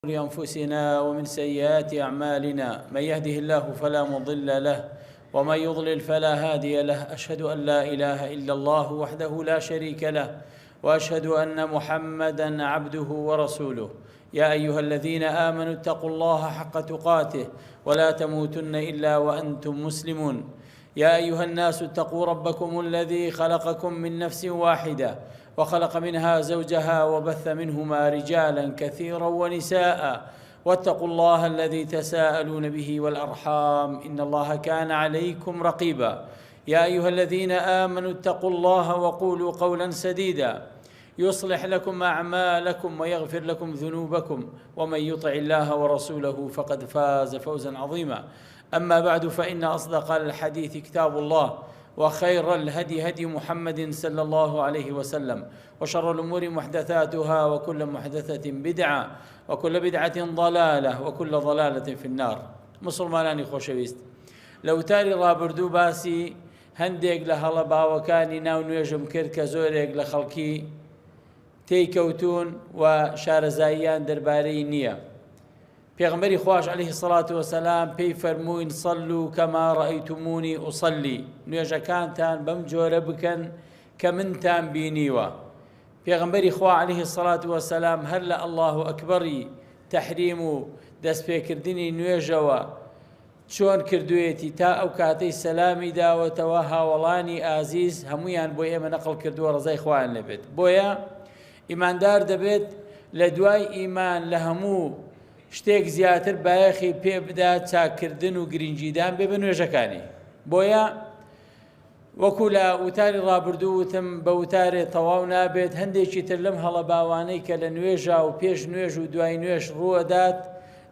أنفسنا ومن سيئات أعمالنا من يهده الله فلا مضل له ومن يضلل فلا هادي له أشهد أن لا إله إلا الله وحده لا شريك له وأشهد أن محمدًا عبده ورسوله يا أيها الذين آمنوا اتقوا الله حق تقاته ولا تموتن إلا وأنتم مسلمون يا أيها الناس اتقوا ربكم الذي خلقكم من نفس واحدة وخلق منها زوجها وبث منهما رجالا كثيرا ونساء واتقوا الله الذي تساءلون به والأرحام إن الله كان عليكم رقيبا يا أيها الذين آمنوا اتقوا الله وقولوا قولا سديدا يصلح لكم أعمالكم ويغفر لكم ذنوبكم ومن يطع الله ورسوله فقد فاز فوزا عظيما أما بعد فإن أصدق الحديث كتاب الله وخير الهدي هدي محمد صلى الله عليه وسلم وشر الأمور محدثاتها وكل محدثة بدعة وكل بدعة ضلالة وكل ضلالة في النار مسلمانانی خۆشەویست لەوتاری ڕابردوو باسی هەندێک لە هەڵە باوەکانی ناو نوێژم کرد کە زۆرێک لە خەڵکی تێیکەوتون و شارەزاییان دەربارەی نییە. پێغەمبەری خوش عليه الصلاة والسلام پێی فەرمووین صلوا كما رأيتموني أصلي نوێژەکانتان بەم جۆرە بکەن کە منتان بینیوە. پێغەمبەری خوا عليه الصلاة والسلام هەر لە الله ئەکبەری تەحریم و دەستپێکردنی نوێژەوە چۆن کردوێتی تا ئەو کاتەی سەلامی داوەتەوە هاوڵانی ئازیز هەمویان بۆ ئێمە نەقڵ کردووە ڕزای خوایان لەبێت. بۆیە ئیماندار دەبێت لە دوای ئیمان لە هەموو شتێک زیاتر بایەخی پێ بدات چاکردن و گرنگیدان بێ بە نوێژەکانی. بۆیە وەکو لە وتاری ڕابردوو وتم بە وتارێ تەواو نابێت هەندێکی تر لەم هەڵە باوانەی کە لە نوێژا و پێش نوێژ و دوای نوێژ ڕووەدات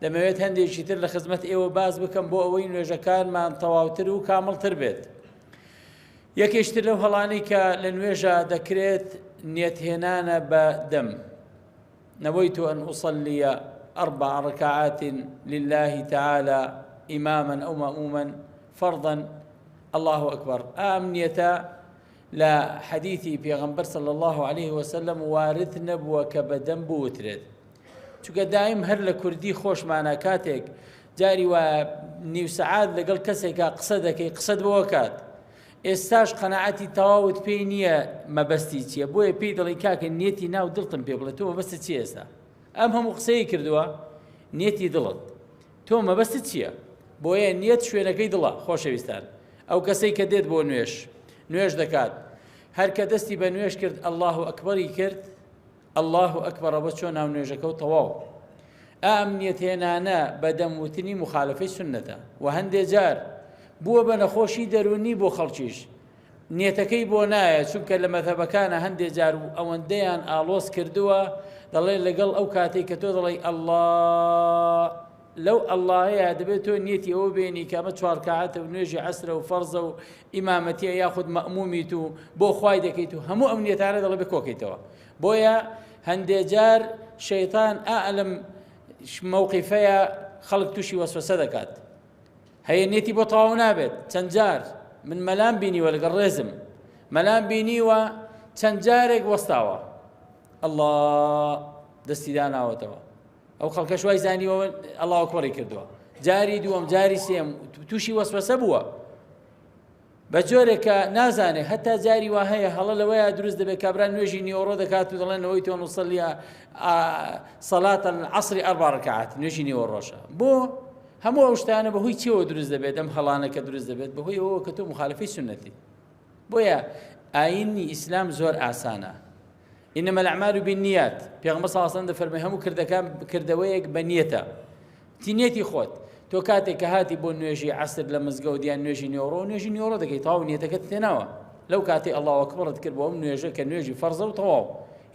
دەمەوێت هەندێکی تر لە خزمەت ئێوە باز بکەم بۆ ئەوەی نوێژەکانمان تەواوتر و کامڵتر بێت. یەکێشتر لەو هەڵانەی کە لە نوێژە دەکرێت نێتهێنانە بە دەم. نويت أن أصلي 4 ركعات لله تعالى إماما أو مأموما فرضا الله أكبر. أمنية لا حديثي بيغمبر صلى الله عليه وسلم وارث نبوة كبدن بوترد چونکە دایم هەر لە کوردی خۆشمانە کاتێک جاری وە نیو سەعات لەگەڵ کەسێکە قسە دەکەی قسەت بۆ کات ئێستاش قەناعەتی تەواوت پێی نییە مەبەستی چییە بۆیە پێی دەڵی کاکە نیەتی ناو دڵتم پێ بڵێت تۆ مەبەستت چی ئێستا ئەم هەموو قسەی کردووە نیەتی دڵت تۆ مەبەستت چییە بۆیە نیەت شوێنەکەی دڵە خۆشەویستان ئەو کەسەی کە دێت بۆ نوێژ دەکات هەر کە دەستی بە نوێژ کرد الله ئەکبەری کرد الله ئەکبەر بە چۆن ناو نوێژەکە و تەواو ئەم نیەتهێنانە بە دەموتنی مخالفەی سوننەتە و هەندێک جار بووە بە نەخۆشی دەرونی بۆ خەڵکیش نیەتەکەی بۆ نایە چونکە لە مەذهبەکانە هەندێک جار ئەوەندەیان ئالۆز کردووە دەڵێ لەگەڵ ئەو کاتێک کە تۆ دەڵێ الله لەو ئەڵڵاهەیە دەبێت تۆ نیەتی ئەوە بێنی کە ئەمە 4 ڕەکعاتە و نوێژی عەسرە و فەرزە و ئیمامەتیە یاخود مەئمومیت و بۆ خوای دەکەیت و هەموو ئەم نیەتانە دەڵێ بکۆکەیتەوە. بۆیە هەندێک جار شەیطان ئەلم موقیفەیە خەڵک تووشی وەسوەسە دەکات هەیە نیەتی بۆ تەواو نابێت چەند جار من مەلام بینیوە لەگەڵ ڕێزم مەلام بینیوە چەند جارێک وەستاوە الله دەستی داناوەتەوە ئەو خەڵکەش وای زانیوە الله ئەکبەری کردووە جاری دووەم جاری سێم تووشی وەسوەسە بووە بە جۆرێکە نازانێ هەتا جاری وا هەیە هەڵە لەوەیە دروست دەبێت کابرا نوێژی نیوەڕۆ دەکات و دەڵێن نەوەی تۆ نووسڵیە سەڵاتە عەسری 4 ڕەکعات نوێژی نیوەڕۆژە بۆ هەموو ئەو شتانە بەهۆی چیەوە دروست دەبێت ئەم هەڵانە کە دروست دەبێت بەهۆی ئەوە کە تۆ مخالفەی سوننەتی. بۆیە ئاینی ئیسلام زۆر ئاسانە إنما الأعمال بالنيات پێغەمبەر صلی الله علیه و سلم دەفەرمێ هەموو کردەوەیەک بە نیەتە تینێتی خۆت تۆ کاتێک کە هاتی بۆ نوێژی عەسر لە مزگەوت یان نوێژی نیوەڕۆ دەکەی تەواو نیەتەکەت تێناوە لەو کاتێ الله ئەکبەرت کرد بۆ ئەم نوێژە کە نوێژی فەرزە و تەواو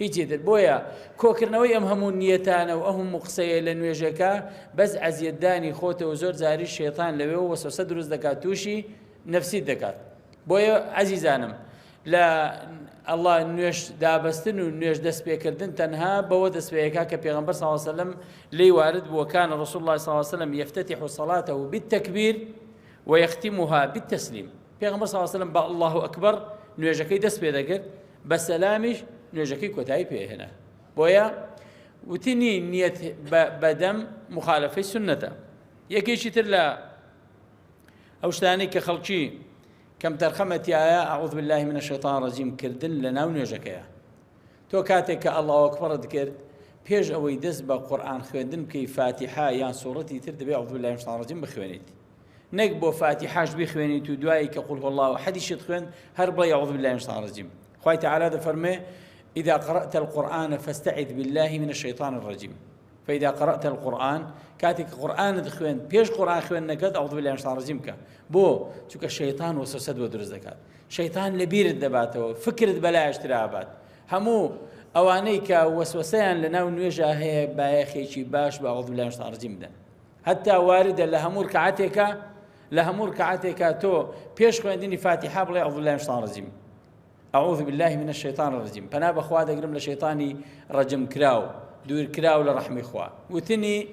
هیچی تر. بۆیە کۆکردنەوەی ئەم هەموو نیەتانە و ئەم قسەیە لە نوێژەکە بەس عەزیەتدانی خۆتەوە زۆر جاری شەیطان لەوێ و وەسوەسە دروست دەکات تووشی نەفسیت دەکات. بۆیە عەزیزانم لە الله نوێژ دابەستن و نوێژ دەستپێکردن تەنها بەوە دەستپێکا کە پێغەمبەر صلی الله علیه وسلم لێی وارد بووە كان رسول الله صلی الله علیه وسلم يفتتح صلاته بالتكبير ويختمها بالتسليم. پێغەمبەر صلی الله علیه وسلم بە الله ئەکبەر نوێژەکەی دەست پێ دەکرد بە سەلامیش نوێژەکەی کۆتایی پێهێنا. بۆیە وتني نية بدم مخالفة سنة يكيش ترلا أوشتاني كخلقي كم ترخمت يا أعوذ بالله من الشيطان الرجيم كردن لنا ونجكيا تو كاتك الله أكبر ذكرت بيج أو يدز بقرآن خويندن كي فاتحة يا سورتي ترد أعوذ بالله من الشيطان الرجيم بخوينيت نقبو فاتحة بخوينيت ودعائي كقول هو الله أحد يشتخوين هرب يعوذ بالله من الشيطان الرجيم خوي تعالى هذا فرمي إذا قرأت القرآن فاستعذ بالله من الشيطان الرجيم فإذا قرأت القرآن كاتك قرآن دخوين بيش قرآن خوين نكد أعوذ بالله من الشيطان الرجيم كا بو شوك الشيطان وسوسد ودرز دكات شيطان لبير الدباته فكرة بلا اشترابات همو أوانيك وسوسيان لنا ونوجه هي بايخي باش بأعوذ بالله من الشيطان الرجيم ده حتى وارد لهمور كعتك تو بيش خوين ديني فاتحة بلا أعوذ بالله من الشيطان الرجيم أعوذ بالله من الشيطان الرجيم فأنا بخواد أقرم لشيطاني رجم كراو دور كراو لرحمي خوا وتني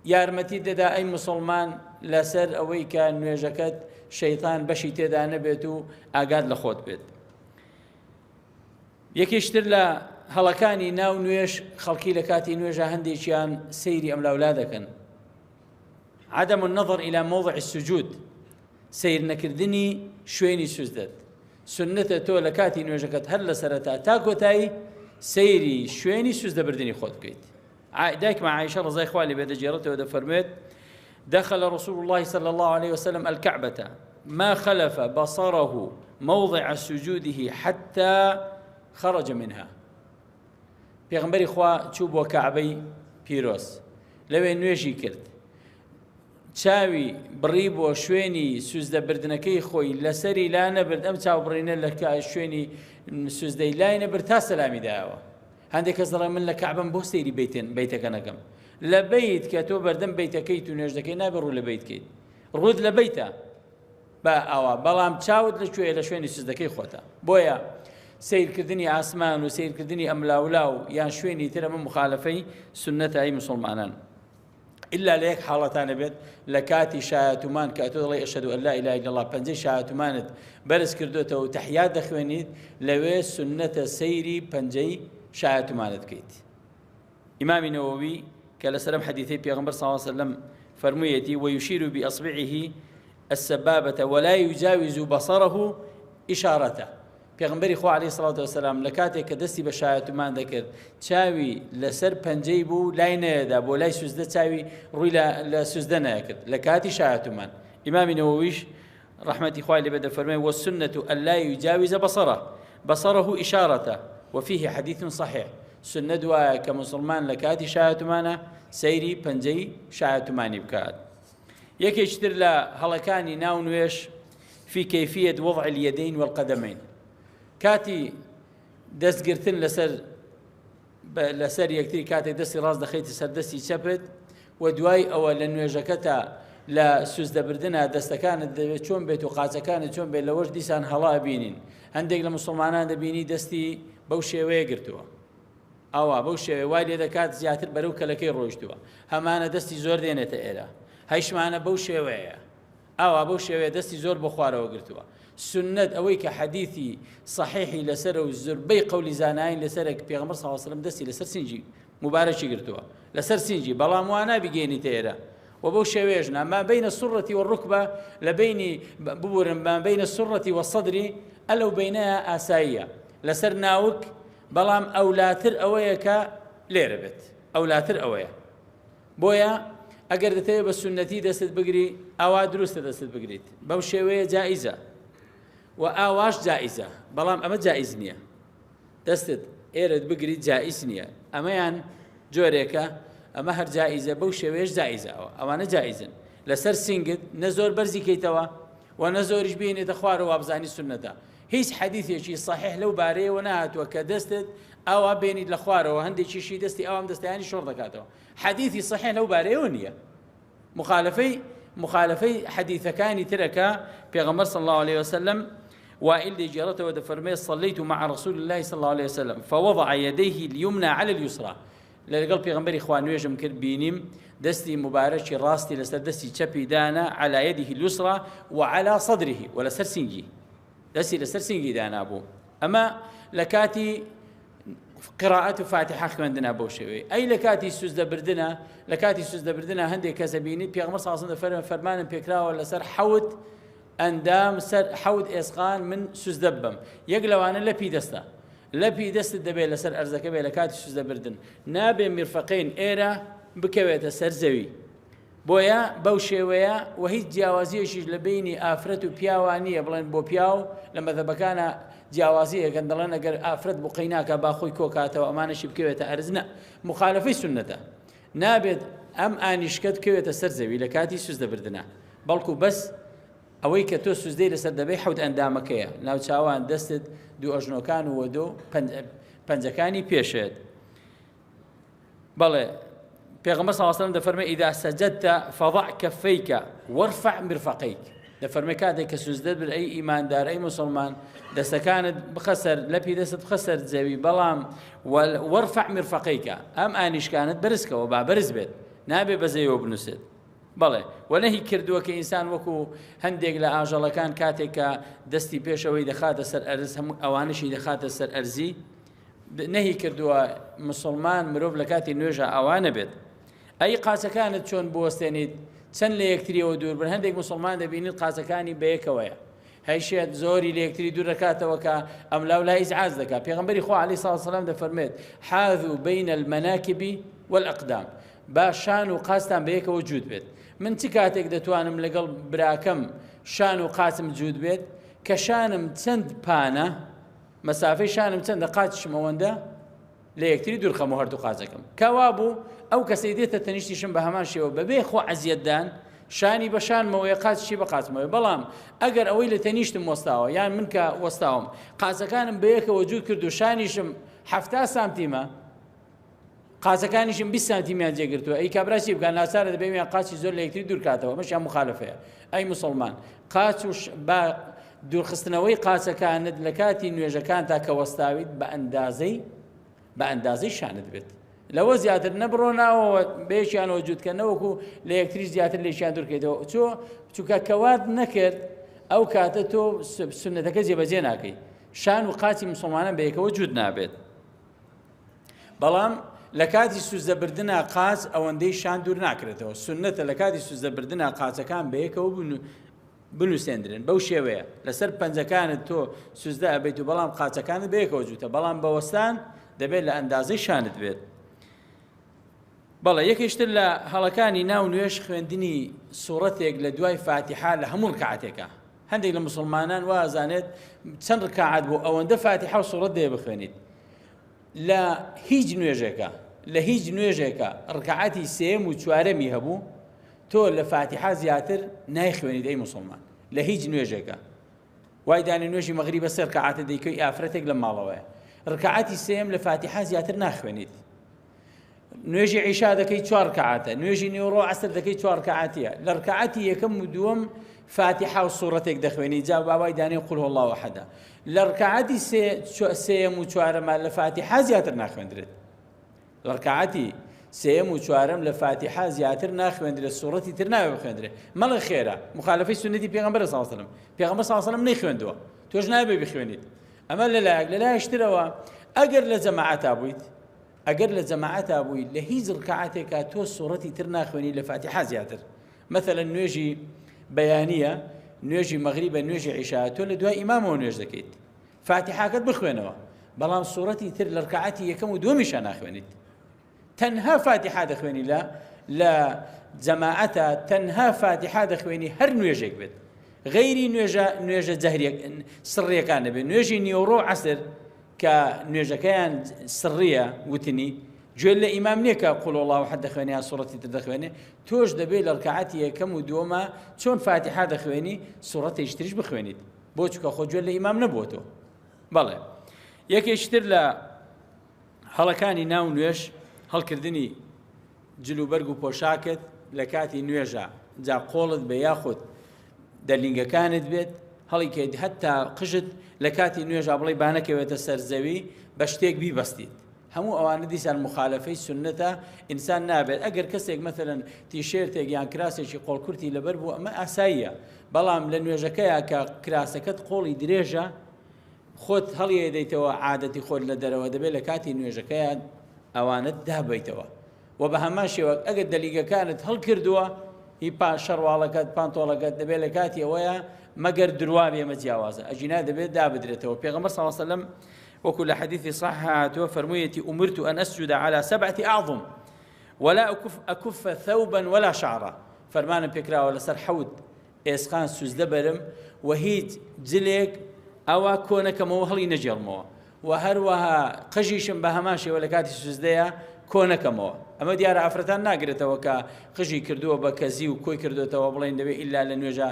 يارمتي ددا أي مسلمان لسر أوي كان نويجكت شيطان بشي تدا نبيتو أقاد لخوت بيت يكيشتر لا هلكاني ناو نويش خلقي لكاتي نويجا هندي شيان سيري أم لأولادكن عدم النظر إلى موضع السجود سير نكردني شويني سجدت سنة تو لكاتي نويجكت هل سرتا تاكو تاي سيري شويني سجد بردني خود بكيت دايك مع عائشة رضي الله عنها بعد جيرته وده فرميت دخل رسول الله صلى الله عليه وسلم الكعبة ما خلف بصره موضع سجوده حتى خرج منها پیغمبر خوا چوب و كعبي بيروس لو نوێژی کرد چاوی بڕی بۆ شوێنی سوزدە بردنەکەی خۆی لەسەری لا نەبرد ئەم چاوبڕینە لە شوێنی سوزدەی لای نەبرد تا سەلامی داوە هەندێک کەس دەڵێن من لە کەعبەم بۆ سەیری بەیتەکە نەکەم لە بەیت کە تۆ بەردەم بەیتەکەیت و نوێژ دەکەی نابێ ڕوو لە بەیت کەیت ڕوود لە بەیتە بە ئەوە بەڵام چاوت لە شوێنی سوزدەکەی خۆتە بۆیە سیرکردنی ئاسمان و سیرکردنی ئەملاولاو یان شوێنی ترە من مخالفەی سنەتە ئەی مسلمانان إلا ليك حالتان بيت لكاتي شاهتمان كاتو أشهد أن لا إله إلا الله بنزي شاهتمانت برز كردوته وتحيات دخوينيت لوي سنة سيري بنزي شاهتمانت كيت إمام النووي قال سلام حديثي بيغمبر صلى الله عليه وسلم فرميتي ويشير بأصبعه السبابة ولا يجاوز بصره إشارته پیغمبری خو علیه الصلاة والسلام لکاته که دستی به شایعتمان دکرد چاوی لسر پنجی بو لای نهدا بو لای سوزده چاوی روی لسوزده نکرد لکاتی شایعتمان امام نوویش رحمتی خواه لبدا فرمي والسنة أن لا يجاوز بصره إشارته وفيه حديث صحيح سنة دواء كمسلمان لكاتي شایعتمانه سيري پنجي شایعتماني بكات يكي اشتر لا هلكاني ناو نويش في كيفية وضع اليدين والقدمين كاتي دەستگرتن لەسەر یەکتری کاتێک دەستی ڕاست دەخەیتی سەر دەستی چەپت و دوای ئەوە لە نوێژەکەتە لە سوزدەبردنە دەستەکانت دەبێت چۆن بێت و قاچەکانت چۆن بێت لەوەش دیسان هەڵا بینین هەندێک لە مسلمانان دەبینی دەستی بەو شێوەیە گرتووە ئەوە بەو شێوەیە وای لێ دەکات زیاتر بەرەو کەلەکەی ڕۆیشتووە هەمانە دەستی زۆر دێنێتە ئێرە هەیشمانە بەو شێوەیە ئەوە بەو شێوەیە دەستی زۆر بە خوارەوە گرتووە سنة أويك حديثي صحيحي لسر وزربي قولي زاناين لسرك بيغمر صلى الله عليه وسلم دستي لسر سنجي مبارشي قرتوها لسر سنجي بلا موانا بيجيني تيرا وبو شويجنا ما بين السرة والركبة لبيني ببور ما بين السرة والصدر ألو بينها آسايا لسر ناوك بلام أولاتر أويك ليربت أولاتر أويا بويا أقر دتي بالسنتي دست بقري أو دروس دست بقريت بو شوية جائزة وآواش جائزة بلام أما جائز نية دستت إيرد بقري جائز نية أما يعني جوريكا أما هر جائزة بوشي ويش جائزة أو أنا جائزا لسر سنجد نزور برزي كيتوا ونزورش بيني تخوار وابزاني سنة هيس حديث يشي صحيح لو باري ونات وكدستت أو بيني الأخوار وهندي شي دستي أو أم دستي يعني شرطة كاتوا حديثي صحيح لو باري ونية مخالفي حديث كان ترك بيغمر صلى الله عليه وسلم وائل دي جارته ودفرمي صليت مع رسول الله صلى الله عليه وسلم فوضع يديه اليمنى على اليسرى لقال بيغمبر إخوان ويجم كربينيم دستي مبارك راستي لسر دستي تشبي دانا على يده اليسرى وعلى صدره ولا سرسنجي دستي لسرسنجي دانا أبو أما لكاتي قراءة فاتحة خوێندنا بەو شێوەیە ئەی لە کاتی سوزدە بردنە هەندێک کەسە بینیت پێغەمبەر صلی الله علیه و سلم فەرمانم پێکراوە لەسەر حەوت ئەندام سەر حەوت ئێسقان من سوزدە بم یەک لەوانە لەپی دەستت دەبێت لەسەر ئەرزەکە بێ لە کاتی سوزدە بردن نابێ میرفەقین ئێرە بکەوێتە سەر زەوی بۆیە بەو شێوەیە و هیچ جیاوازیەشیش لە بینی ئافرەت و پیاوان نییە بڵێن بۆ پیاو لە مەذهبەکانە جیاوازیەکەن دەڵێن ئەگەر ئافرەت بقەی ناکە با خۆی کۆکاتەوە ئەمانەشی بکەوێتە ئەرز نە مخالفەی سونەتە نابێت ئەم ئانیشکە بکەوێتە سەر زەوی لە کاتی سوزدە بردنە بەڵکو بەس ئەوەی کە تۆ سوزدەی لەسەر دەبێت حەوت ئەندامەکەیە ناو چاوان دەستت دوو ئەژنۆکان و وەدۆ پەنجەکانی پێشێت بەڵێ پێغەمبەر صلی الله علیه و سلم دەفەرمێ ئیدا سەجەدتە فەضع کەفەیکە وەرفع مرفەقەیک دەفەرمێ کاتێک کە سوزدەت بر ئەی ئیماندار ئەی موسڵمان دەستەکانت بخەسەر لەپی دەستت بخەسەر زەوی بەڵام وەرفع مرفەقەیکە ئەم ئانیشکانت بەرزکەوە با بەرز بێت نابێ بە زەویەوە بنووسێت بەڵێ وەنەهی کردووە کە ئینسان وەکو هەندێک لە ئاژەڵەکان کاتێک کە دەستی پێشەوەی دەخاتە سەر ئەرز هەموو ئەوانشی دەخاتە سەر ئەرزی نەهی کردووە مسلمان مرۆڤ لە کاتی نوێژە ئەوانە بێت ئەی قاچەکانت چۆن بوەستێنیت چەند لە یەکتریەوە دوور بن هەندێک مسلمان دەبینیت قاچەکانی بەیەکەوەیە هەیشێت زۆری لە یەکتری دوور دەکاتەوە کە ئەم لا ئیزعاج دەکات پێغەمبەری خوا عەلەیهی سەڵاتو وەسەلام دەفەرمێت حاذوا بین المەناکب والأقدام با شان و قاچتان بەیەکەوە جوود بێت من چ کاتێک دەتوانم لەگەڵ براکەم شان و قاچم جوود بێت کە شانم چەند پانە مەسافەی شانم چەندە قاچشم ئەوەندە لە یەکتری دوورخەم و هەردوو قاچەکەم کەوا بوو ئەو کەسەی دێتە تەنیشتیشم بە هەمان شێوە بەبێ خۆ عەزیەتدان شانی بە شانمەوەیە قاچشی بە قاچمەوەی بەڵام ئەگەر ئەوەی لە تەنیشتم وەستاوە یان من کە وەستاوم قاچەکانم بەیەکەوە جوود کرد و شانیشم 70 سانتیمە قاچەکانیشم 20 سانتیمیان جێگرتووە ئەی کابراسی بکەن ناچارە دەبێت قاچی زۆر لە یەکتری دوور کاتەوە مەشیان مخالفەیە ئەی مسلمان قاچ و با دوورخستنەوەی قاچەکانت لە کاتی نوێژەکانتا کە وەستاویت بە ئەندازەی شانت بێت لەوە زیاتر نەبڕۆناوە بێشیانەوە جوودکەنەوەکو لە یەکتری زیاتر لێشیان دوورکەیتەوە چووکە کەوات نەکرد ئەو کاتە تۆ سنەتەکە جێبەجێ ناکەی شان و قاچی مسلمانان بەیەکەوە جوود نابێت بەڵام لە کاتی سوزدەبردنە قاچ ئەوەندەی شان دوور ناکرێتەوە سنەتە لە کاتی سوزدەبردنە قاچەکان بەیەکەوە بنووسێندرن بەو شێوەیە لەسەر پەنجەکانت تۆ سوزدە ئەبێت و بەڵام قاچەکانت بەیەکەوە جووتە بەڵام بەوەستان دەبێت لە ئەندازەی شانت بێت بەڵێ یەکێشتر لە هەڵەکانی ناو نوێژ خوێندنی سوورەتێک لە دوای فاتحە لە هەموو ڕکعاتێکە هەندێک لە مسلمانان وازانێت چەند ڕکعات بوو ئەوەندە فاتحە و سوورەت دەیە بخوێنیت لە هیچ نوێژێکە ڕکعاتی سێم و چوارەمی هەبوو تۆ لە فاتحە زیاتر نایخوێنیت ئەی مسلمان لە هیچ نوێژێکە وای دانی نوێژی مەغریبە سێ ڕکعاتە دەیکەی ئافرەتێک لە ماڵەوەیە ڕکعاتی سێم لە فاتحە زیاتر ناخوێنیت نوێژی عیشا دەکەی 4 ڕکعاتە نوێژی نیوەڕۆ عەسر دەکەی 4 ڕکعاتیە لە ڕکعاتی یەکەم و دووەم فاتحە و سوورەتێک دەخوێنی جا بابای دانی قول هو الله ئەحەدە لە ڕکعاتی سێم و چوارەمە لە فاتحە زیاتر ناخوێندرێت لە ڕکعاتی سێم و چوارەم لە فاتحە زیاتر ناخوێندرێت سوورەتی تر ناوێ بخوێندرێت مەڵێ خێرە مخالفەی سنەتی پێغەمبەر صلی الله علیه و سلم پێغەمبەر صلی الله علیه و سلم نەیخوێندووە تۆش نابێ بخوێنیت ئەمە لەلایەکترەوە ئەگەر لە جەماعەتا بووی لە هیچ ڕکعاتێکا تۆ سوورەتی تر ناخوێنی لە فاتحە زیاتر مثلا نوێژی بەیانیە نوێژی مەغریبە نوێژی عیشا تۆ لە دوای ئیمامەوە نوێژ دەکەیت فاتحەکەت بخوێنەوە بەڵام سوورەتی تر لە ڕکعاتی یەکەم و دووەمیشان ناخوێنیت تەنها فاتحە دەخوێنی لە جەماعەتە تەنها فاتحە دەخوێنی هەر نوێژێک بێت غەیری نوێژە جەهریەک سڕیەکان دەبێت نوێژی نیوەڕۆ عەسر کە نوێژەکەیان سڕیە وتنی گوێ لە ئیمام نییە کە قول الله ئەحەد دەخوێنێ یا سوورەتی تر دەخوێنێ تۆش دەبێت لە ڕکعاتی یەکەم و دووەمە چۆن فاتحە دەخوێنی سوورەتێکی تریش بخوێنیت بۆ چونکە خۆ گوێ لە ئیمام نەبووە تۆ بەڵێ یەکێشتر لە هەڵەکانی ناو نوێژ هەڵکردنی جلوبەرگ و پۆشاکت لە کاتی نوێژە جا قۆڵت بە یاخود دەرلینگەکانت بێت هەڵی کەیت هەتا قژت لە کاتی نوێژە بڵێ بانەکەوێتە سەر زەوی بە شتێک بیبەستیت هەموو ئەوانە دیسان مخالفەی سنەتە ئینسان نابێت ئەگەر کەسێک مەثەلەن تیشێرتێک یان کراسێکی قۆڵکورتی لەبەر بوو ئەمە ئاساییە بەڵام لە نوێژەکەیە کە کراسەکەت قۆڵی درێژە خۆت هەڵیە دەیتەوە عادەتی خۆت لە دەرەوە دەبێت لە کاتی نوێژەکەیان ئەوانت دابیتەوە و بە هەمان شێوە ئەگەر دەلیگەکانت هەڵکردووە هی شەڕواڵەکەت پانتۆڵەکەت دەبێت لە کاتی ئەوەیە مەگەر دروا بێمە جیاوازە ئەجینا دەبێت دابدرێتەوە پێغەمبەر صلی الله علیه وسلم وەکو لە حەدیثی صحیح هاتووە فەرموویەتی ئومرت أن أسجد على 7 أعظم ولا أكف ثوبا ولا شعرا فەرمانم پێکراوە لەسەر حەوت ئێسقان سوزدە بەرم و هیچ جلێک ئەوە کۆنەکەمەوە هەڵی نەجێڵمەوە و هەروەها قژیشم بە هەمان شێوە لە کاتی سوزدەیە کۆنەکەمەوە ئەمە دیارە ئافرەتان ناگرێتەوە کە قژی کردووە بە کەزی و کۆی کردوێتەوە بڵێن دەبێت ئیلا لە نوێژە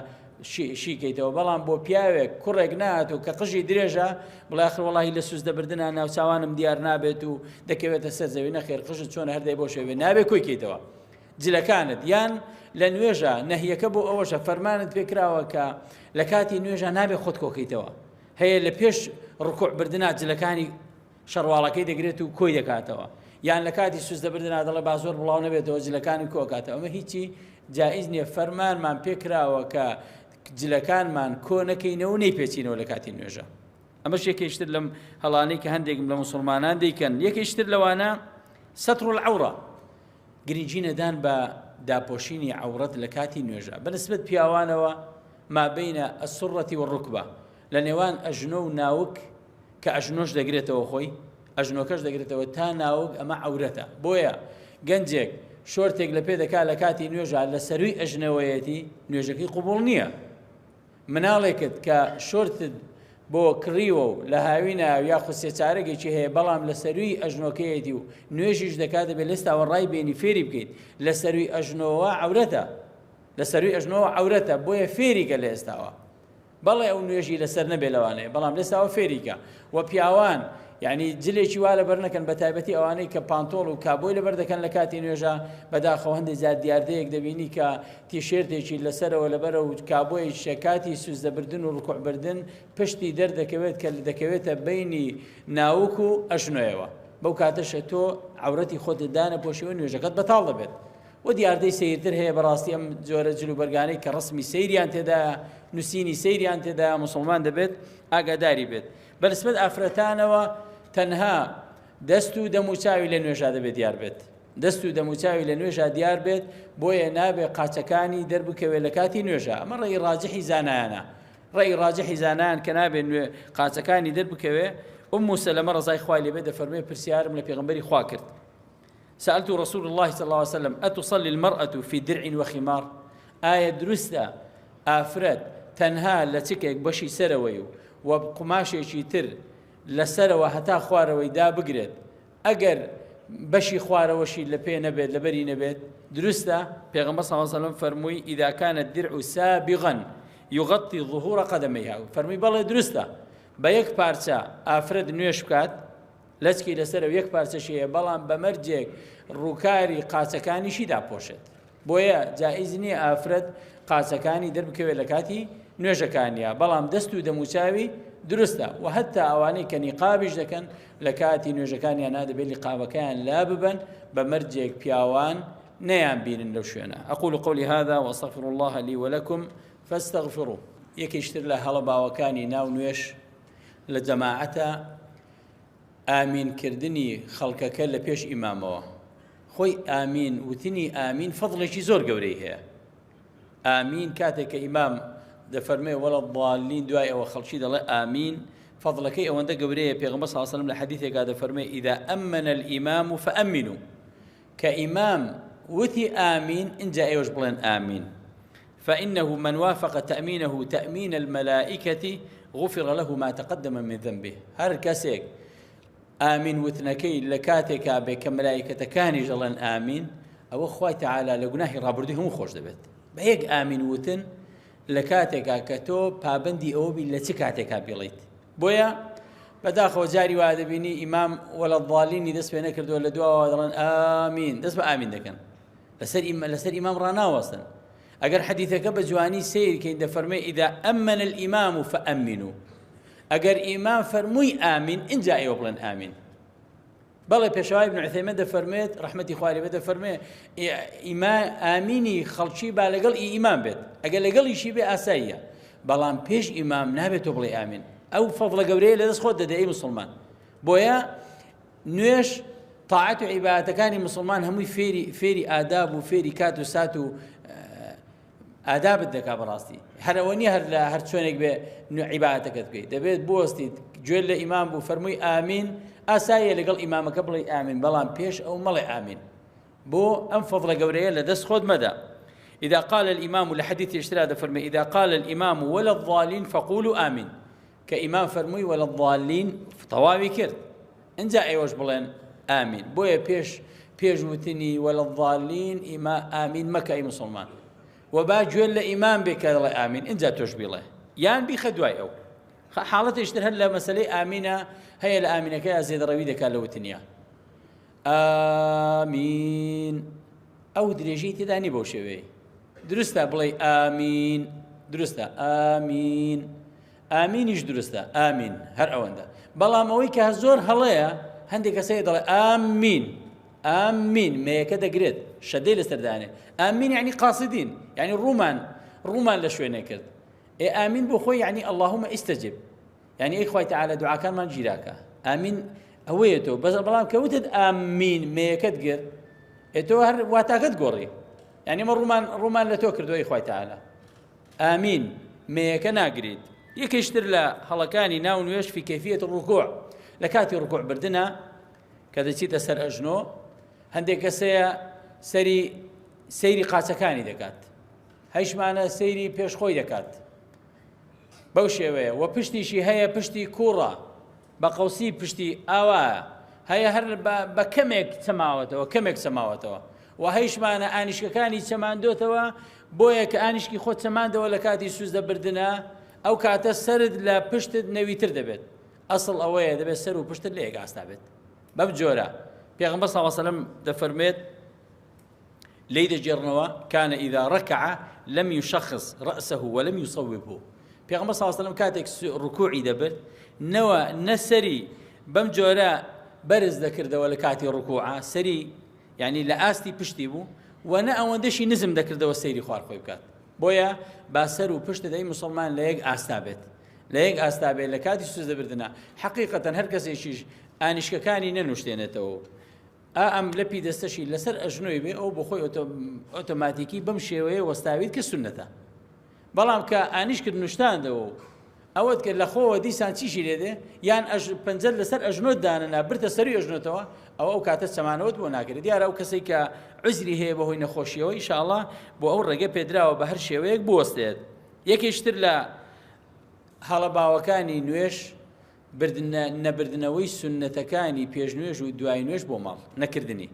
شیکەیتەوە بەڵام بۆ پیاوێک کوڕێک نات و کە قژی درێژە بڵێ ئاخر وەڵاهی لە سوزدەبردنە ناوچاوانم دیار نابێت و دەکەوێتە سەر زەوی نەخێر قژت چۆنە هەردەی بۆ شێوێ نابێت کۆی کەیتەوە جلەکانت یان لە نوێژە نەهیەکە بۆ ئەوەشە فەرمانت پێکراوە کە لە کاتی نوێژە نابێت خۆت کۆکەیتەوە هەیە لە پێش ڕکوع بردنا جلەکانی شەڕواڵەکەی دەگرێت و کۆی دەکاتەوە یان لە کاتی سوزدەبردنا دەڵێ با زۆر بڵاو نەبێتەوە جلەکانی کۆکاتەوە ئەمە هیچی جائز نییە فەرمانمان پێکراوە کە جلەکانمان کۆ نەکەینەوە نەیپێچینەوە لە کاتی نوێژە ئەمەش یەکێشتر لەم هەڵانەی کە هەندێکم لە موسڵمانان دەیکەن یەکێشتر لەوانە سەتر العەورە گرنگی نەدان بە داپۆشینی عەورەت لە کاتی نوێژە بەنسبەت پیاوانەوە ما بینە السڕەتی والڕوکبە لە نێوان ئەژنۆ و ناوک کە ئەژنۆش دەگرێتەوە خۆی ئەژنۆکەش دەگرێتەوە تا ناوک ئەمە عەورەتە بۆیە گەنجێک شۆرتێک لە پێ دەکات لە کاتی نوێژە لە سەروی ئەژنەوەیەتی نوێژەکەی قوبوڵ نییە مناڵێکت کە شۆرتت بۆ کڕیوە و لە هاوینە یاخود سێچارەێکی هەیە بەڵام لە سەروی ئەژنۆکەیەتی و نوێژیش دەکات دەبێت لەستاوە ڕای بینی فێری بکەیت لە سەروی ئەژنۆوە عەورەتە لە سەروی ئەژنۆوە عەورەتە بۆیە فێریکە لە ئێستاوە بەڵێ ئەو نوێژی لەسەر نەبێ لەوانەیە بەڵام لەستاوە فێریکە و پیاوان یعنی جلێکی وا لەبەر نەکەن بە تایبەتی ئەوانەی کە پانتۆڵ و کابۆی لەبەر دەکەن لە کاتی نوێژە بەداخەوە هەندێک زیاد دیاردەیەک دەبینی کە تیشێرتێکی لەسەرەوە لەبەرە و کابۆی شەکاتی سوزدەبردن و ڕکوعبردن پشتی دەردەکەوێت کە دەکەوێتە بینی ناوک و ئەژنۆیەوە بەو کاتەشە تۆ عەورەتی خۆت دانەپۆشیوە نوێژەکەت بەتاڵ دەبێت و دیاردەی سەیرتر هەیە بەڕاستی ئەم جۆرە جلوبەرگانەی کە ڕسمی سەیریان تێدا نووسینی سەیریان تێدا موسڵمان دەبێت ئاگاداری بێت بەنسبەت ئافرەتانەوە تەنها دەست و دەموچاوی لە نوێژا دەبێت دیار بێت دەست و دەموچاوی لە نوێژا دیار بێت بۆیە نابێ قاچەکانی دەربکەوێت لە کاتی نوێژە ئەمە ڕێی ڕاجحی زانایانە ڕێی ڕاجحی زانایان کە نابێت قاچەکانی دەربکەوێت ئوم سەلەمە ڕەزای خوای لێبێت دەفەرمێ پرسیارم لە پێغەمبەری خوا کرد سألت رسول الله صلى الله عليه وسلم أتصلي المرأة في درع وخمار آية درستا آفرد تنها لتكك بشي سروي وبقماشي تر لسروي حتى خواري دا بقرد أجر بشي خواري لبي نبيت لبري نبيت درستا پیغمبر صلى الله عليه وسلم فرموي إذا كان الدرع سابغا يغطي ظهور قدميها فرموي بالله درستا بيك بارسا آفرد نويش بكات لەچکی لەسەر یەک پارچەشەیە بەڵام بەمەرجێک ڕووکاری قاچەکانیشی داپۆشێت بۆیە جائز نییە ئافرەت قاچەکانی دەربکەوێت لە کاتی نوێژەکانیە بەڵام دەست و دەموچاوی دروستە و هەتا ئەوانەی کە نیقابیش دەکەن لە کاتی نوێژەکانیان نادەبێت لیقابەکەیان لا ببەن بەمەرجێک پیاوان نەیان بینن لەو شوێنە أقول قولي هذا وأستغفر الله لي ولكم فاستغفروه یەکێشتر لە هەڵە باوەکانی ناو نوێش لە جەماعەتە ئامین کردنی خەڵکەکە لە پێش ئیمامەوە خۆی ئامین وتنی ئامین فەضڵێکی زۆر گەورەی هەیە ئامین کاتێک کە ئیمام دەفەرمێ وەڵە ضالین دوای ئەوە خەڵکی دەڵێ ئامین فەضڵەکەی ئەوەندە گەورەیە پێغەمبەر صلی الله علیه و سلم لە حەدیثێکا دەفەرمێ ئیذا ئەمەنە الئیمام فەئەمینوا کە ئیمام وتی ئامین اینجا ئێوەش بڵێن ئامین فإنه من وافق تأمينه تأمين الملائكة غفر له ما تقدم من ذنبه هر كسيك آمين وتنكي لكاتك بك ملائكة كان يجلن آمين أو أخوة تعالى لقناه رابردهم خوش دبت بهيك آمين وتن لكاتك كتو بابندي أو بلتكاتك بيليت بويا بداخل وجاري وهذا بيني إمام ولا الضالين يدس بينك كردو ولا دعاء ودرن آمين دس آمين دكان لسر إمام رانا وصلا أجر حديثك بجواني سير كين دفرمي إذا أمن الإمام فأمنوا أجر إمام فرمي آمين إن جاء يوبلن آمين بلى بشواي ابن عثيمين دفرميت رحمتي خوالي بده فرمي إمام آميني خلشي بالقل إمام بيت أجر لقل يشي بأسايا بلان بيش إمام نابت تبلي آمين ئەو فەضڵە گەورەیە لەدەست خۆت دەدەی ئەی مسلمان. بۆیە نوێژ تاعەت و عیبادەتەکانی مسلمان هەمووی فێری ئاداب و فێری کات و سات و ئادابت دەکا بەڕاستی. هەرەوە نیە هەر لە هەر چۆنێک بێ عیبادەتەکەت بکەیت، دەبێت بوەستیت گوێ لە ئیمام بوو فەرمووی ئامین، ئاساییە لەگەڵ ئیمامەکە بڵێ ئامین، بەڵام پێش ئەو مەڵێ ئامین. بۆ ئەم فەضڵە گەورەیە لەدەست خۆت مەدە. إذا قال الإمام لحديث اشتراء فرمي إذا قال الإمام ولا الضالين فقولوا آمين، كإمام فرمي ولا الضالين طواوي كرد انجا ايوش بلين آمين. بويا بيش وتني ولا الضالين آمين مكة أي مسلمان وباجول لإمام بك آمين انجا تشبي له يعني بيخدواي أو حالته اشتر هلا مسألة آمينة هي الآمينة كي أزيد رويدة كان لو تنيا آمين أو دريجيتي داني بوشوي درسته بڵێ ئامین، درستە ئامین، ئامینیش درستە ئامین هەر ئەوەندە. بەڵام ئەوەی کە زۆر هەڵەیە هەندێک کەسەیە دەڵێ ئامین ئامین مەیەکە دەگرێت شەدەی لەسەردانێ. ئامین یعنی قاسدین، یعنی ڕوومان لە شوێنێ کرد. ئامین بۆ خۆی یعنی اللهومە ئیستەجب، یعنی ئەی خوای تەعالە دوعاکانمان گیراکە. ئامین ئەوەیە تۆ بەڵام کەوتت ئامین مەیەکەت گرت تۆ هەر واتاکەت گۆڕی، يعني ما رومان لا توكر دوي خوي تعالى. آمين ميكا ناقريد يكشتر لا هلكاني ناون ويش في كيفية الركوع لكاتي ركوع بردنا كذا تشيت سر أجنو هنديك سيري قاسكاني دكات هيش معنا سيري بيش خوي دكات بوشي ويا وبشتي شي هيا بشتي كورة بقوسي بشتي آوا هيا هر بكمك سماوته وكمك سماوته وهيشمانە ئانیشکەکانی چەماندۆتەوە بۆیە کە ئانیشکی خۆت چەماندەوە لە کاتی سوزدە بردنە ئەو کاتە سرد لە پشتت نەویتر دەبێت. ئەسڵ ئەوەیە دەبێت سەر و پشتت لە یەک ئاستا بێت. بەم جۆرە پێغەمبەر صلی الله علیه وسلم دەفەرمێت لێی دەجێڕنەوە كان إذا ركع لم يشخص رأسه ولم يصوبه. پێغەمبەر صلی الله علیه وسلم کاتێک ڕکوعی دەبرد نەوە نەسەری بەم جۆرە بەرز دەکردەوە لە کاتی ڕکوعە سەری يعني لآستي پشتی بوو و نە ئەوەندەشی نزم دەکردەوە سەیری خوار خۆی بکات. بۆیە باسەر و پشت دەی مسلمان لە یەک ئاستا بێت، لە یەک ئاستا بێت لە کاتی سوز دەبردنە. حقیقەتەن هەر کەسێکیش ئانیشکەکانی نەنوشتێنێتەوە ئەم لەپی دەستەشی لەسەر ئەژنۆی بێ ئەو بۆ خۆی ئۆتۆماتیکی بەم شێوەیە وەستاویت کە سونەتە. بەڵام کە ئانیشکرد نوشتاندەوە ئەوەت کرد لە خۆوە دیسان چیشی لێدێ یان پەنجەر لەسەر ئەژنۆت دانەنا برتە سەری ئەژنۆتەوە ئەو کاتە چەمانەوەت بۆ ناکرێت. دیارە ئەو کەسێک کە عوزری هەیە بەهۆی نەخۆشیەوە ئینشاءڵڵا بۆ ئەو ڕێگە پێدراوە بە هەر شێوەیەک بوەستێت. یەکێشتر لە هەڵەباوەکانی نوێش نەبردنەوەی سونەتەکانی پێش نوێژ و دوای نوێژ بۆ ماڵ نەکردنی.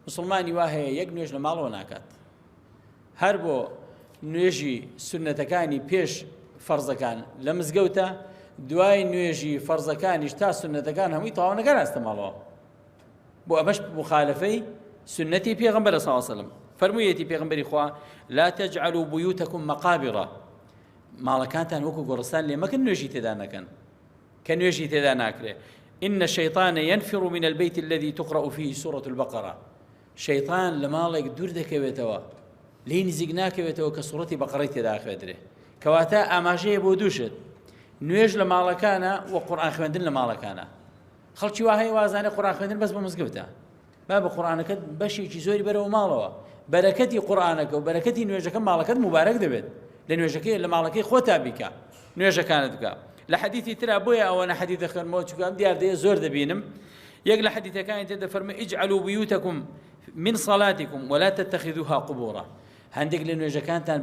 مسلمانی وا هەیە یەک نوێژ لە ماڵەوە ناکات، هەر بۆ نوێژی سونەتەکانی پێش فەرزەکان لە مزگەوتە دوای نوێژی فەرزەکانیش تا سونەتەکان هەمووی تەواو نەگەڕاستە ماڵەوە. بۆ ئەمەش مخالفەی سنەتی پێغەمبەر صلی الله علیه وسلم. فەرموویەتی پێغەمبەری خوا لا تجعلوا بيوتكم مقابر، ماڵەکانتان وەکو گۆڕستان لێ مەکەن نوێژی تێدا نەکەن کە نوێژی تێدا ناکرێ. إن الشيطان ينفر من البيت الذي تقرأ فيه سورة البقرة. شيطان لە ماڵێک دوور دەکەوێتەوە لێی نزیک ناکەوێتەوە کە سوڕەتی بەقەڕەی تێدا خوێندرێ. کەواتە ئاماژەیە بۆ دووشت نوێژ لە ماڵەکانە و قورئان خوێندن لە ماڵەکانە. خەڵکی وا هەیە وازانێ قورئان خوێندن بەس بە مزگەوتە، با بە قورئانەکەت بەشێکی زۆری بەرەوە ماڵەوە. بەرەکەتی قورئانەکە و بەرەکەتی نوێژەکە ماڵەکەت مبارەک دەبێت. لە نوێژەکەی لە ماڵەکەی خۆتا بیکە نوێژەکانت بکە. لە حەدیثی ترا بۆیە ئەوەنە حەدیث دەخێنمەوە چونکە ئەم دیار دەیە زۆر دەبینم. یەک لە حەدیثەکانی تێدا فەرمووی اجعلوا بيوتكم من صلاتكم ولا تتخذوها قبورا. هەندێک لە نوێژەکانتان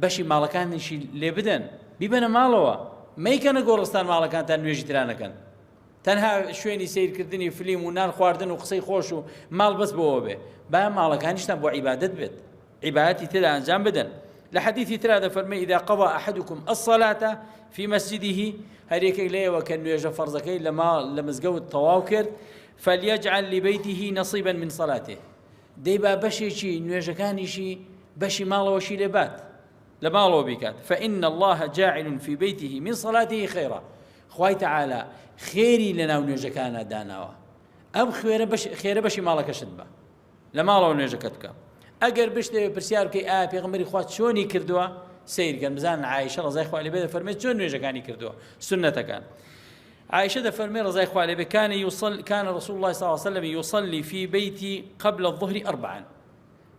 بەشی ماڵەکانیشی لێ بدەن بیبەنە ماڵەوە، مەیکەنە گۆڕستان ماڵەکانتان نوێژی ترانەکەن. تەنها شوێنی سیرکردنی فلیم و نان خواردن و قسەی خۆش و ماڵ بەس بۆەوە بێ، با ماڵەکانیشتان بۆ عیبادەت بێت، عیبادەتی تێدا ئەنجام بدەن. لە حەدیثی ترا دەفەرمێ إذا قضى أحدكم الصلاة في مسجده، هەر یەکێک لێیەوە کە نوێژە فەرزەکەی لە مزگەوت تەواو کرد فليجعل لبيته نصيبا من صلاته، دەی با بەشێکی نوێژەکانیشی بەشی ماڵەوەشی لێبات لە ماڵەوە بیکات. فإن الله جاعل في بيته من صلاته خيرا. خوای تەعالە خێری لە ناو نوێژەکانە داناوە، ئەم خێرە بەشی ماڵەکەشت بە لە ماڵەوە نوێژەکەت بکە. ئەگەر بشتێ پرسیار بکەی ئایا پێغەمبەری خوا چۆنی کردووە سیرکەن بزانن عایشە ڕەزای خوا لێبێ دەفەرمێت چۆن نوێژەکانی کردووە سنەتەکان. عائشة دفرمي رضي الله عنها كان رسول الله صلى الله عليه وسلم يصلي في بيتي قبل الظهر 4.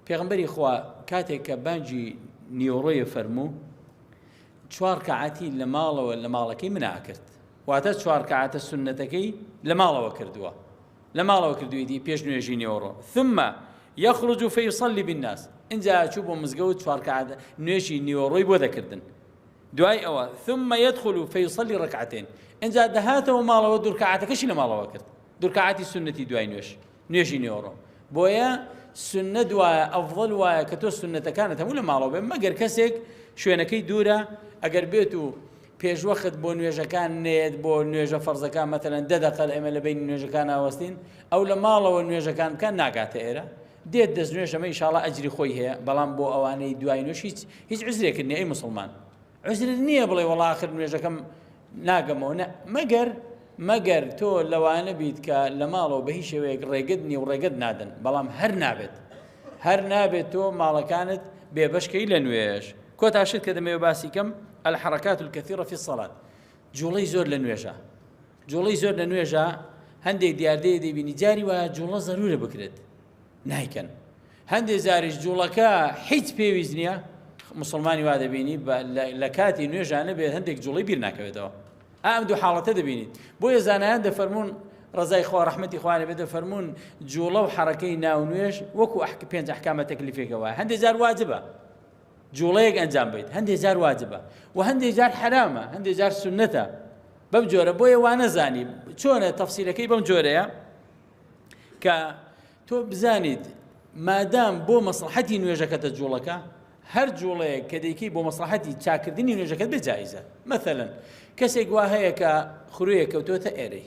پیغمبری خوا کاتێک کە بانجی نیۆڕۆیە فەرموو 4 ڕکعاتی لە ماڵەوە لە ماڵەکەی منا کرد، واتە 4 ڕکعاتە سنەتەکەی لە ماڵەوە کردووە، لە ماڵەوە کردوویەتی پێش نوێژی نیۆڕۆ. ثم يخرج فيصلي بالناس، اینجا چوو بۆ مزگەوت 4 ڕکعات نوێژی نیۆڕۆی بۆ دەکردن. دوای ئەوە ثم يدخل فيصلي ركعتين، اینجا دەهاتەوە ماڵەوە دوو ڕکعاتەکەشی لە ماڵەوە کرد، دوو ڕکعاتی سنەتی دوای نوێژی نیۆڕۆ. بۆیە سنە دوایە ئەفضل وایە کە تۆ سنەتەکانت هەموو لە ماڵەوە بێ، مەگەر کەسێک شوێنەکەی دوورە ئەگەر بێت و پێشوەخت بۆ نوێژەکان نێت بۆ نوێژە فەرزەکان مەتەلەن 10 دقە ئێمە لە بین نوێژەکان ئاوەستین، ئەو لە ماڵەوە نوێژەکان بکەن ناگاتە ئێرە دێت دەست نوێژ ئەمە ئینشاڵڵا ئەجری خۆی هەیە، بەڵام بۆ ئەوانەی دوای نوێژ هیچ عوزرێکرد نییە. ئەی موسڵمان عوزرت نییە بڵێ وەڵا ئاخر نوێژەکەم ناگەمەوە، مەگەر تۆ لەوانە بیت کە لە ماڵەوە بە هیچ شێوەیەک ڕێگەت نی و ڕێگەت نادەن، بەڵام هەر نابێت تۆ ماڵەکانت بێبەشکەی لە نوێژ. کۆتاشت کە دەمەوێت باسی کەم الحركات الكثيرة في الصلاة. جوڵەی زۆر لە نوێژە هەندێک دیاردەیە دەبینی جاری وایە جوڵە زەرورە بکرێت نایکەن، هەندێک زاریش جوڵەکە هیچ پێویست نییە، مسلمانی وا دەبینی لە کاتی نوێژانە بێت هەندێک جوڵی بیر ناکەوێتەوە. ئەم دوو حاڵەتە دەبینیت. بۆیە زانایان دەفەرمونون ڕزای خوا ڕەحمەتی خوا لێبێ دەفەرمونون جوڵە و حەرەکەی ناو نوێژ وەکو 5 ئەحکامە تەکلیفێکەوە، هەندێک جار واجبە جوڵەیەک ئەنجام بیت، هەندێک جار واجبە و هەندێک جار حرامە، هەندێک جار سنەتە بەم جۆرە. بۆیە وا نەزانی چۆنە تەفسیلەکەی بەم جۆرەیە کە تۆ بزانیت مادام بۆ مەسلحەتی نوێژەکەتە جوڵەکە، هەر جوڵەیەک کە دەیکەی بۆ مەسلحەتی چاکردنی نوێژەکەت بجایزە. مەثەلەن کەسێک وا هەیە کە خورویە کەوتۆتە ئێرەی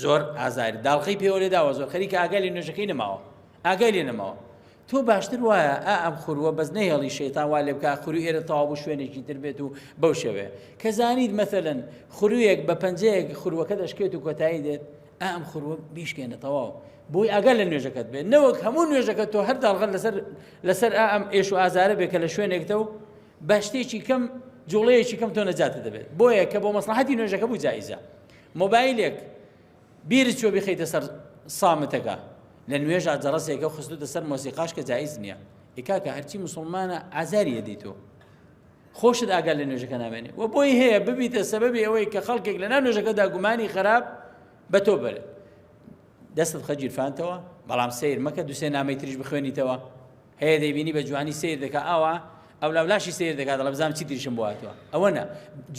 زۆر ئازاری داڵقەی پێوە لێداوە، زۆر خەریکە ئاگای لە نوێژەکەی نەماوە، ئاگای لێ نەماوە، تۆ باشتر وایە ئەم خوروە بەس نەهێڵی شەیتان وا لێ بکە خوروی ئێرە تەواو بوو شوێنێکی تر بێت و بەو شێوەیە کە زانیت مەثەلەن خورویەک بە پەنجەیەک خوروەکە دەشکێت و کۆتایی دێت ئەم خوروە بیشکێنە تەواو بۆی ئاگا لە نوێژەکەت بێت، نەوەک هەموو نوێژەکەت تۆ هەر داڵغەت لەسەر ئەم ئێش و ئازارە بێت کە لە شوێنێکتە و بە شتێکی کەم جوڵەیەکی کەم تۆ نەجاتە دەبێت. بۆیە کە بۆ مەسلحەتی نوێژەکە بوو جایزە. مۆبایلێک بیرت چۆ بخەیتە سەر سامتەکە لە نوێژە جەڕەسێکە و خستوتە سەر مۆسیقاش کە جایز نییە. ئیکاکە هەرچی مسلمانە ئازاری ئەدەیتەوە، خۆشت ئاگا لە نوێژەکە نامێنێ و بۆی هەیە ببیتە سەبەبی ئەوەی کە خەڵکێک لەناو نوێژەکەدا گومانی خراپ بە تۆ بەرێت. دەستت خە گیرفانتەوە، بەڵام سیر مەکە دووسێ نامەی تریش بخوێنیتەوە. هەیە دەیبینی بە جوانی سیر دەکا ئاوا ئەو لاولاشی سیر دەکات دەڵێ بزانم چی تریشم بواتەوە. ئەوە نە،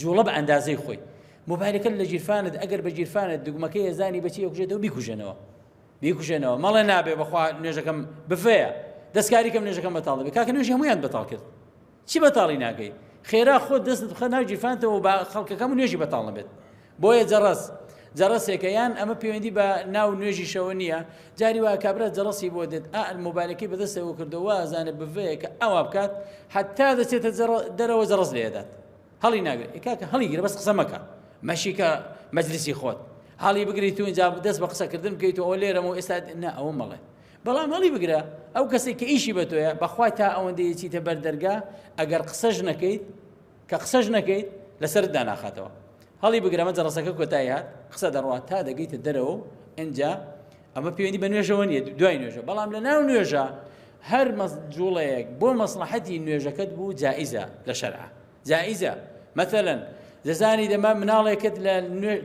جوڵە بە ئەندازەی خۆی. مۆبایلەکەت لە گیرفانت ئەگەر بە گیرفانت دوگمەکەی ئەزانی بەچی ئەوکوژێتەوە بیکوژێنەوە. مەڵێ نابێ بەخوا نوێژەکەم بفەیە دەستکاری کەم نوێژەکەم بەتاڵ دەبێت، کاکە نوێژی هەموویان بەتاڵ کرد، چی بەتاڵی ناکەی؟ خێرا خۆت دەستت بخە ناو گیرفانتەوە بە خەڵکەکەم و نوێژی بەتاڵ نەبێت. بۆیە جەڕەسێکە یان ئەمە پەیوەندی بە ناو نوێژی شەوە نییە، جاری وایە کابرا جەڕەسی بۆ دێت مۆبایلەکەی بەدەستەوە کردەوە ئازانە بڤەیە کە ئەوا بکات حتا دەچێتە دەرەوە جەڕەس لێدات، هەڵی ناگرێت. کاکە هەڵی گیرە بەس قسە مەکە، مەشیکە مەجلیسی خۆت هەڵی بگریت و اینجا دەست بە قسەکردن بکەیت و ئەوە لێرەمە و ئێستا نا ئەوە مەڵێ، بەڵام هەڵی بگرە ئەو کەسێک کە ئیشی بە تۆیە بەخوای تا ئەوەندەی چیتە بەردەرگا ئەگەر قسەش نەکەیت لەسەردا ناخاتەوە. هەڵی بگرەمە جەڕەسەکە کۆتایی هات قسە دەڕوات تا دەگەیتە دەرەوە ئینجا ئەمە پەیوەندی بە نوێژەوە نیە، دوای نوێژە. بەڵام لە ناو نوێژە هەر جوڵەیەک بۆ مەسلحەتی نوێژەکەت بوو جائیزە لە شەرع، جائیزە. مەثەلەن دەزانی دەما مناڵێکت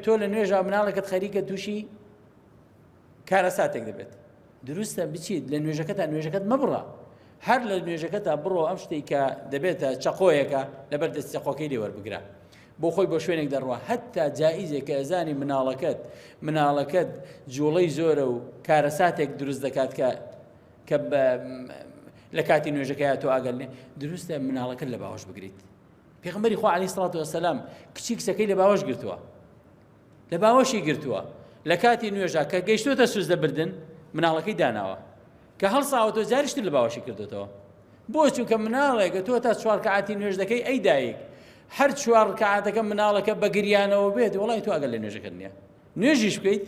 تۆ لە نوێژە مناڵێکت خەریکە تووشی کارەساتێک دەبێت، دروستە بچیت لە نوێژەکەت مەبڕە، هەر لە نوێژەکەتا بڕۆ ئەم شتێک کە دەبێتە چەقۆیەکە لەبەر دەست چەقۆکەی لێ وەربگرە بۆ خۆی بۆ شوێنێک دەڕوە. هەتا جائیزێک کە ئەزانی مناڵەکەت جوڵەی زۆرە و کارەساتێک دروست دەکات کە لە کاتی نوێژەکەی تۆ ئاگەل دروستە مناڵەکەت لە باوەش بگریت. پێغەمبەری خوا عەلەیهی سەڵات وەسەلام کچی کچەکەی لە باوەش گرتووە لە کاتی نوێژە کە گەیشتۆتە سوزدە بردن مناڵەکەی داناوە کە هەڵساوەتەوە جاریشتر لە باوەشی کردوێتەوە. بۆ چونکە مناڵێکە تۆ تا 4 ڕکعاتی نوێژ دەکەی ئەی دایک هەر 4 ڕکعاتەکە مناڵەکە بە گریانەوە بێت وەڵی تۆ ئەگەر لە نوێژەکەت نییە، نوێژیش بکەیت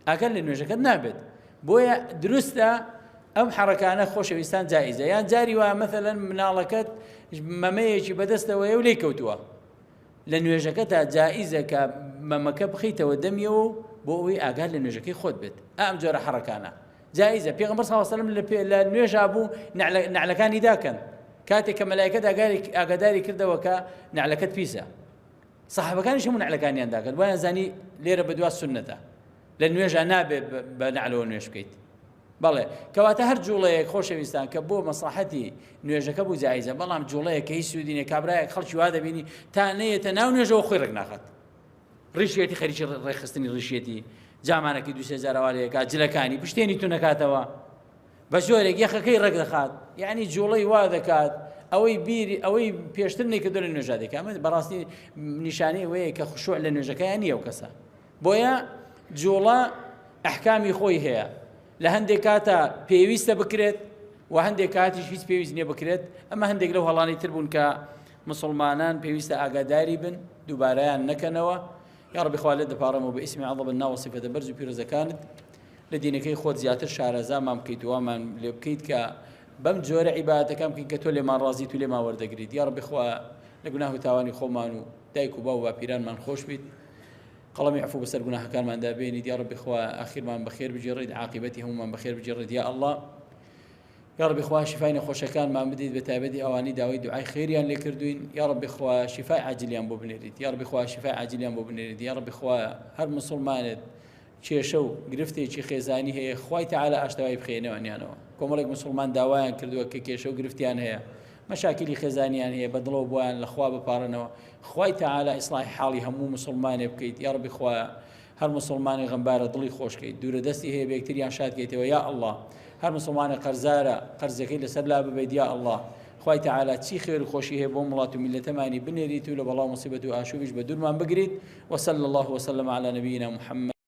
ئەگەر لە نوێژەکەت نابێت. بۆیە دروستە ئەم حرەکانە خۆشەویستان جائزە. یان جاری وایە مەثەڵەن مناڵەکەت مەمەیەکی بەدەستەوەیە و لێ کەوتووە، لە نوێژەکەتا جائزە کە مەمەکە بخیتەوە دەمیەوە بۆ ئەوەی ئاگار لە نوێژەکەی خۆت بێت. ئەم جۆرە حرەکانە جائزە. پێغەمبەر صلی الله علیه و سلم لە نوێژا بوو نعلەکانی داکەن کاتێک کە مەلایکەت ئاگاداری کردەوە کە نعلەکەت پیسە. سەحابەکانیش هەموو نعلەکانیان داکەن، بۆیان زانی لێرە بەدوا سونەتە لە نوێژا نابێت بە نعلەوە نوێژ بکەیت. بەڵێ کەواتە هەر جوڵەیەک خۆشەویستان کە بۆ مەسلحەتی نوێژەکە بوو جائزە، بەڵام جوڵەیە کە هیچ سوودینێ کابرایەک خەڵکی وا دەبینی تا نەیەتە ناو نوێژەوە خۆی ڕێک ناخات، ڕیشێتی خەریکی ڕێخستنی ڕیشێتی جامانەکەی 2-3 ئەوارەیەکات جلەکانی پشتێنی تو نەکاتەوە بە زۆرێک یەخەکەی ڕێک دەخات، یعنی جوڵەی وا دەکات ئەوەی پێشتر نەیکردو لە نوێژا دەکات. ئەمە بەڕاستی نیشانەی ئەوەیە کە خوشوع لە نوێژەکەیان نییە ئەو کەسە. بۆیە جوڵە ئەحکامی خۆی هەیە، لە هەندێک کاتە پێویستە بکرێت و هەندێک کاتیش هیچ پێویست نییە بکرێت. ئەمە هەندێک لەو هەڵانی تر بوون کە مسلمانان پێویستە ئاگاداری بن دووبارەیان نەکەنەوە. یا رب خوا لێ دەپاڕێمەوە بە ئیسمی عەظەم النا و صفەتە بەرز و پیرۆزەکانت لە دینەکەی خۆت زیاتر شارەزامان بکەیت و وامان لێ بکەیت کە بەم جۆرە عیبادەتەکان بکەین کە تۆ لێمان ڕازیت و لێمان وەردەگریت. یا رب خوا لە گوناه و تاوانی خۆمان و دایک و باو و باپیرانمان خۆش بیت، قەڵەمی عەفو بەسەر گوناهەکانماندا بێنیت. یا رب خوا ئاخیرمان بەخێر بجێڕیت، عاقبەتی هەمومان بەخێر بجێڕیت یا الله. یا رب خوا شفای نەخۆشەکانمان بدەیت، بە تایبەتی ئەوانەی داوای دوعای خێریان لێ کردوین. یا رب خوا شفای عاجلیان بۆ بنێریت، یا رب خوا شفای عاجلیان بۆ بنێریت. یا رب خوا هەر مسلمانێت کێشە و گرفتێکی خێزانی هەیە خوای تەعالی ئاشتەوای بخێنەوەنیانەوە. کۆمەڵێک مسلمان داوایان کردووە کە کێشە و گرفتیان هەیە، مەشاکلی خێزانیان هەیە، بەدڵەوە بۆیان لە خوا بپارڕنەوە. خوای تەعالی ئیسلاحی حاڵی هەموو مسلمانێ بکەیت. یا رب خوا هەر مسلمانی غەمبارە دڵی خۆشکەیت، دوورە دەستی هەیە بەیەکتریان شادکەیتەوە یا الله. هەر مسلمانی قەرزارە قەرزەکەی لەسەر لا ببەیت یا الله. خوای تەعالی چی خێر و خۆشی هەیە بۆ وڵات و میلەتەمانی بنێریت و لە بەڵاو مصیبەت و ئاشوبیش بە دوورمان بگریت. وصلی الله وسلم على نبینا محمد.